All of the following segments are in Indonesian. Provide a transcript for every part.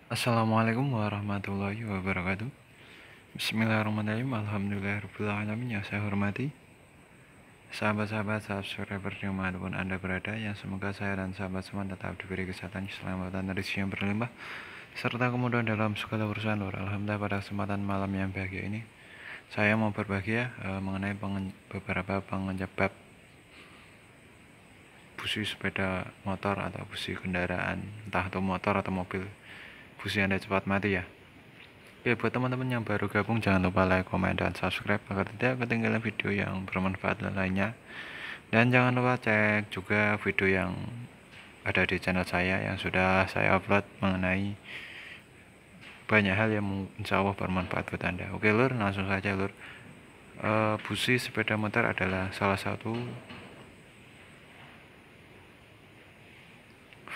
Assalamualaikum warahmatullahi wabarakatuh. Bismillahirrahmanirrahim. Alhamdulillahirrahmanirrahim. Yang saya hormati sahabat-sahabat subscriber dimanapun Anda berada, yang semoga saya dan sahabat semua tetap diberi kesehatan, keselamatan, rezeki yang berlimpah, serta kemudahan dalam segala urusan. Alhamdulillah, pada kesempatan malam yang bahagia ini saya mau berbagi mengenai beberapa penyebab busi sepeda motor atau busi kendaraan, entah itu motor atau mobil, busi Anda cepat mati ya. Oke, buat teman-teman yang baru gabung, jangan lupa like, komen, dan subscribe agar tidak ketinggalan video yang bermanfaat lainnya. Dan jangan lupa cek juga video yang ada di channel saya yang sudah saya upload mengenai banyak hal yang insya Allah bermanfaat buat Anda. Oke lur, langsung saja lur. Busi sepeda motor adalah salah satu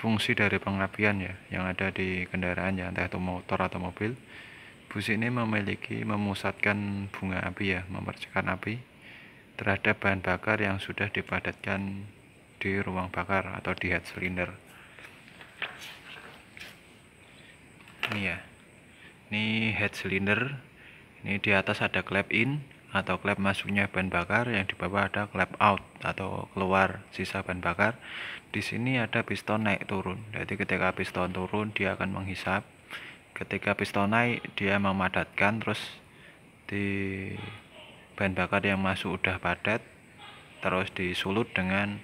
fungsi dari pengapian ya yang ada di kendaraan ya, entah itu motor atau mobil. Busi ini memusatkan bunga api ya, memercikan api terhadap bahan bakar yang sudah dipadatkan di ruang bakar atau di head cylinder. Ini ya, ini head cylinder. Ini di atas ada klep in atau klep masuknya bahan bakar, yang di bawah ada klep out atau keluar sisa bahan bakar. Di sini ada piston naik turun. Jadi ketika piston turun dia akan menghisap. Ketika piston naik dia memadatkan, terus di bahan bakar yang masuk udah padat, terus disulut dengan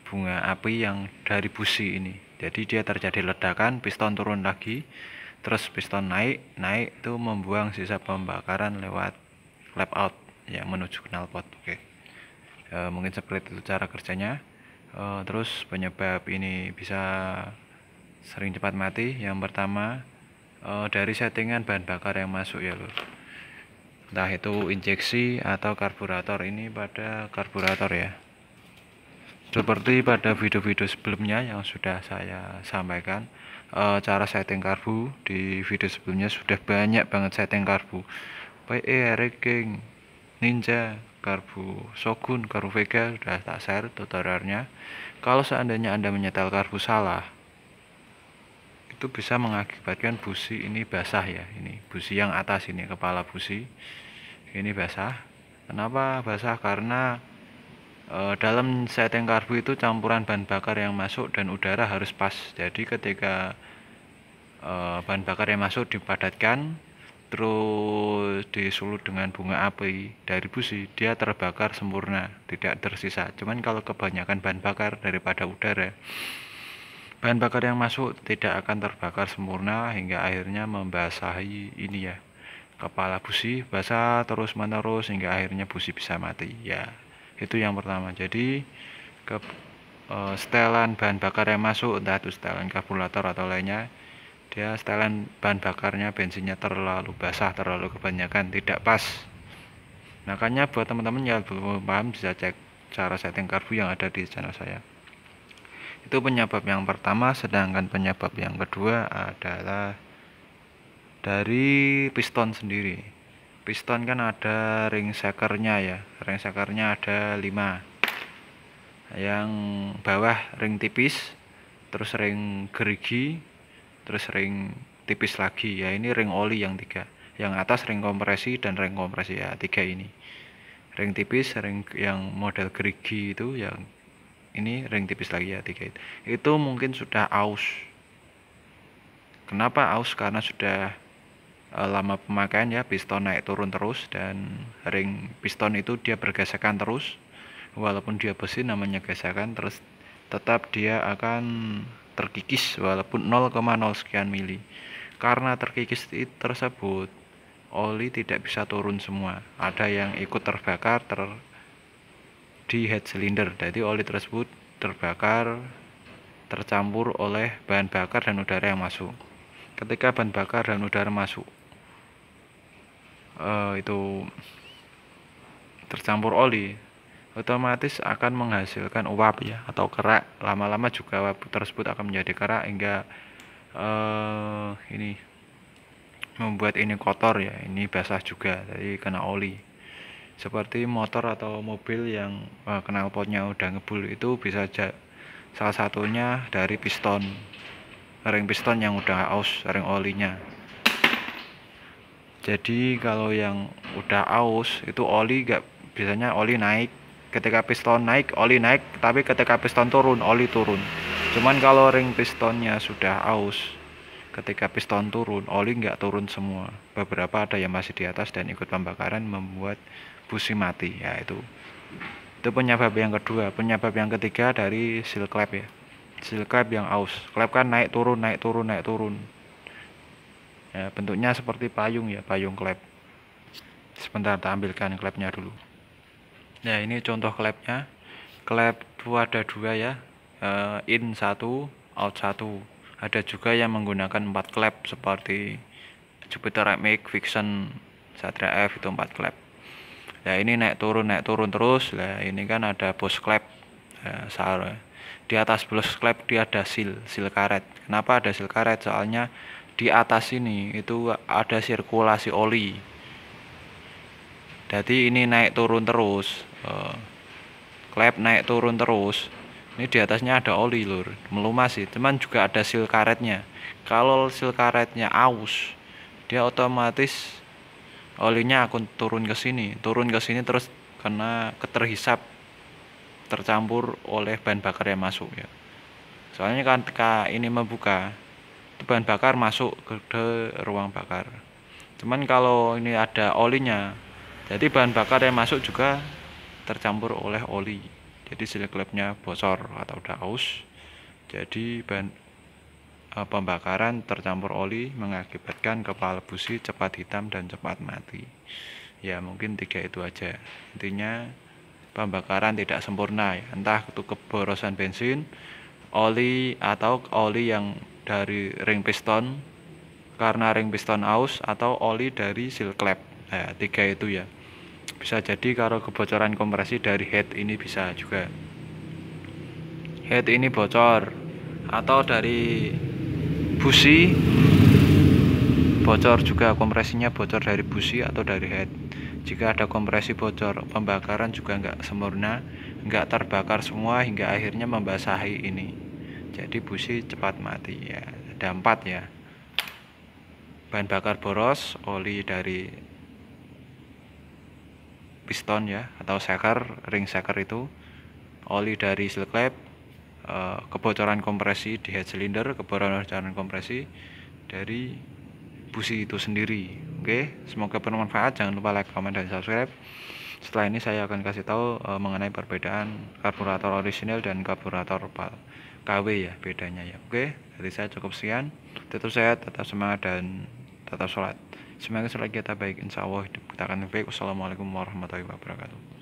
bunga api yang dari busi ini. Jadi dia terjadi ledakan, piston turun lagi, terus piston naik itu membuang sisa pembakaran lewat clap out yang menuju knalpot. Oke. Mungkin seperti itu cara kerjanya. Terus penyebab ini bisa sering cepat mati, yang pertama dari settingan bahan bakar yang masuk ya lur, entah itu injeksi atau karburator. Ini pada karburator ya, seperti pada video-video sebelumnya yang sudah saya sampaikan. Cara setting karbu di video sebelumnya sudah banyak banget setting karbu, PE, King, Ninja, karbu Shogun, karbu Vega, sudah tak share tutorialnya. Kalau seandainya Anda menyetel karbu salah, itu bisa mengakibatkan busi ini basah ya. Ini busi yang atas ini, kepala busi ini basah. Kenapa basah? Karena dalam setting karbu itu campuran bahan bakar yang masuk dan udara harus pas. Jadi ketika bahan bakar yang masuk dipadatkan terus disulut dengan bunga api dari busi, dia terbakar sempurna, tidak tersisa. Cuman kalau kebanyakan bahan bakar daripada udara, bahan bakar yang masuk tidak akan terbakar sempurna hingga akhirnya membasahi ini ya, kepala busi basah terus menerus hingga akhirnya busi bisa mati ya. Itu yang pertama. Jadi ke setelan bahan bakar yang masuk, entah itu setelan karburator atau lainnya, dia setelan bahan bakarnya, bensinnya terlalu basah, terlalu kebanyakan, tidak pas. Makanya buat teman-teman yang belum paham bisa cek cara setting karbu yang ada di channel saya. Itu penyebab yang pertama. Sedangkan penyebab yang kedua adalah dari piston sendiri. Piston kan ada ring shakernya ya, ring shakernya ada 5. Yang bawah ring tipis, terus ring gerigi, terus ring tipis lagi ya, ini ring oli yang 3. Yang atas ring kompresi dan ring kompresi ya, 3 ini. Ring tipis, ring yang model gerigi itu, yang ini ring tipis lagi ya, 3 itu. Itu mungkin sudah aus. Kenapa aus? Karena sudah lama pemakaian ya, piston naik turun terus, dan ring piston itu dia bergesekan terus. Walaupun dia besi, namanya gesekan, terus tetap dia akan terkikis walaupun 0,0 sekian mili. Karena terkikis tersebut, oli tidak bisa turun semua, ada yang ikut terbakar di head cylinder. Jadi oli tersebut terbakar, tercampur oleh bahan bakar dan udara yang masuk. Ketika bahan bakar dan udara masuk itu tercampur oli, otomatis akan menghasilkan uap ya, atau kerak. Lama-lama juga uap tersebut akan menjadi kerak hingga ini membuat ini kotor ya, ini basah juga, jadi kena oli. Seperti motor atau mobil yang knalpotnya udah ngebul, itu bisa salah satunya dari piston ring piston yang udah aus ring olinya. Jadi kalau yang udah aus itu oli biasanya oli naik, ketika piston naik oli naik, tapi ketika piston turun oli turun. Cuman kalau ring pistonnya sudah aus, ketika piston turun oli nggak turun semua, beberapa ada yang masih di atas dan ikut pembakaran membuat busi mati. Ya itu penyebab yang kedua. Penyebab yang ketiga dari seal clamp ya, seal clamp yang aus. Clamp kan naik turun naik turun naik turun ya, bentuknya seperti payung ya, payung klep. Sebentar tak ambilkan klepnya dulu. Nah ini contoh klepnya. Klep itu ada dua ya, in 1 out 1. Ada juga yang menggunakan 4 klep seperti Jupiter MX, Vixen, Satria F itu 4 klep. Nah ini naik turun terus. Nah ini kan ada boss klep. Di atas boss klep dia ada seal karet. Kenapa ada seal karet? Soalnya di atas ini itu ada sirkulasi oli. Jadi ini naik turun terus, klep naik turun terus. Ini di atasnya ada oli lur, melumas sih. Cuman juga ada seal karetnya. Kalau seal karetnya aus, dia otomatis olinya akan turun ke sini terus karena keterhisap tercampur oleh bahan bakar yang masuk ya. Soalnya kan ketika ini membuka, bahan bakar masuk ke ruang bakar. Cuman kalau ini ada olinya, jadi bahan bakar yang masuk juga tercampur oleh oli. Jadi seal clamp-nya bocor atau udah aus. Jadi bahan pembakaran tercampur oli mengakibatkan kepala busi cepat hitam dan cepat mati. Ya mungkin 3 itu aja. Intinya pembakaran tidak sempurna ya. Entah itu keborosan bensin, oli atau oli yang dari ring piston karena ring piston aus, atau oli dari seal clamp. Nah, 3 itu ya. Bisa jadi kalau kebocoran kompresi dari head ini bisa juga. Head ini bocor atau dari busi bocor juga, kompresinya bocor dari busi atau dari head. Jika ada kompresi bocor, pembakaran juga nggak sempurna, nggak terbakar semua hingga akhirnya membasahi ini. Jadi busi cepat mati ya. Ada 4 ya. Bahan bakar boros, oli dari piston ya atau shaker, ring shaker itu, oli dari seal clamp, kebocoran kompresi di head cylinder, kebocoran kompresi dari busi itu sendiri. Oke, semoga bermanfaat. Jangan lupa like, comment, dan subscribe. Setelah ini saya akan kasih tahu mengenai perbedaan karburator orisinil dan karburator KW ya, bedanya ya. Oke, dari saya cukup sekian. Tetap sehat, tetap semangat, dan tetap sholat. Semoga sholat kita baik, insya Allah hidup kita akan baik. Wassalamualaikum warahmatullahi wabarakatuh.